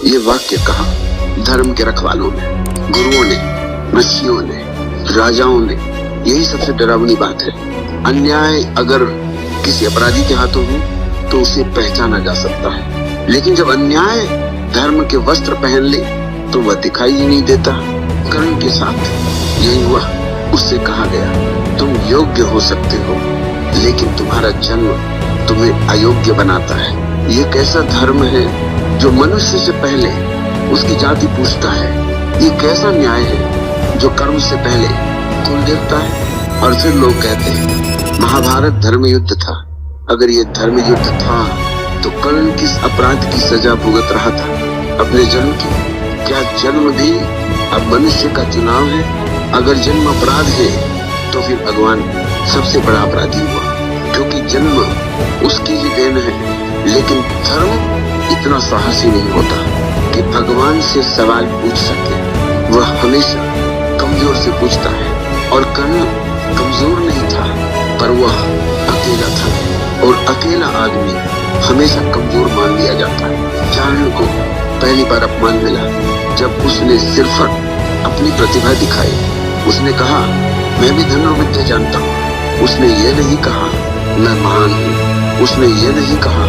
ये वाक्य कहा धर्म के रखवालों ने, गुरुओं ने, ऋषियों ने, राजाओं ने। यही सबसे डरावनी बात है। अन्याय अगर किसी अपराधी के हाथों हो तो उसे पहचाना जा सकता है, लेकिन जब अन्याय धर्म के वस्त्र पहन ले तो वह दिखाई ही नहीं देता। कर्ण के साथ यही हुआ। उससे कहा गया तुम योग्य हो सकते हो, लेकिन तुम्हारा जन्म तुम्हें अयोग्य बनाता है। ये कैसा धर्म है जो मनुष्य से पहले उसकी जाति पूछता है? ये कैसा न्याय है जो कर्म से पहले कुल देखता है? और फिर लोग कहते हैं महाभारत धर्म युद्ध था। अगर ये धर्म युद्ध था तो कर्ण किस अपराध की सजा भुगत रहा था? अपने जन्म की। क्या जन्म भी अब मनुष्य का चुनाव है? अगर जन्म अपराध है तो फिर भगवान सबसे बड़ा अपराधी हुआ, क्योंकि जन्म उसकी ही देन है। लेकिन धर्म इतना साहसी नहीं होता कि भगवान से सवाल पूछ सके। वह हमेशा कमजोर से पूछता है, और कर्ण कमजोर नहीं था, पर वह अकेला था, और अकेला आदमी हमेशा कमजोर मान लिया जाता है। चाणक्य को पहली बार अपमान मिला जब उसने सिर्फ अपनी प्रतिभा दिखाई। उसने कहा मैं भी धनुर्विद्या जानता हूँ। उसने ये नहीं कहा मैं महान हूँ। उसने ये नहीं कहा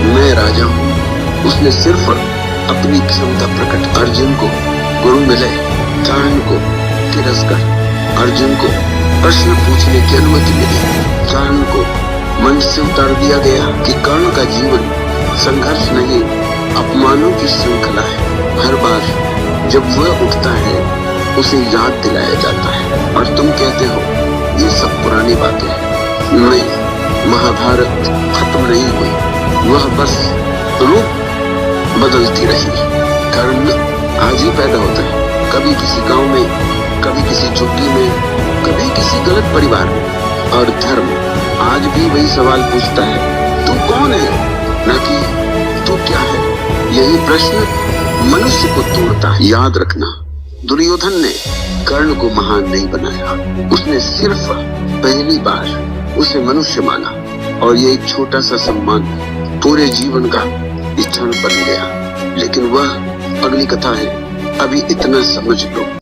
मैं राजा हूँ। उसने सिर्फ अपनी क्षमता प्रकट। अर्जुन को गुरु मिले, चाणक्य को तिरस्कार। अर्जुन को प्रश्न पूछने की अनुमति मिली। चाणक्य को मंच से उतार दिया गया कि कर्ण का जीवन संघर्ष नहीं, अपमानों की श्रृंखला है। हर बार जब वह उठता है उसे याद दिलाया जाता है, और तुम कहते हो ये सब पुरानी बातें हैं। नहीं, महाभारत खत्म नहीं हुई, वह बस रूप बदलती रही। कर्ण आज ही पैदा होता है, कभी किसी गांव में, कभी किसी झुग्गी में, कभी किसी गलत परिवार में। और धर्म आज भी वही सवाल पूछता है तू कौन है, न कि तू क्या है। यही प्रश्न मनुष्य को तोड़ता है। याद रखना, दुर्योधन ने कर्ण को महान नहीं बनाया। उसने सिर्फ पहली बार उसे मनुष्य माना, और ये एक छोटा सा सम्मान पूरे जीवन का क्षण बन गया। लेकिन वह अगली कथा है, अभी इतना समझ लो।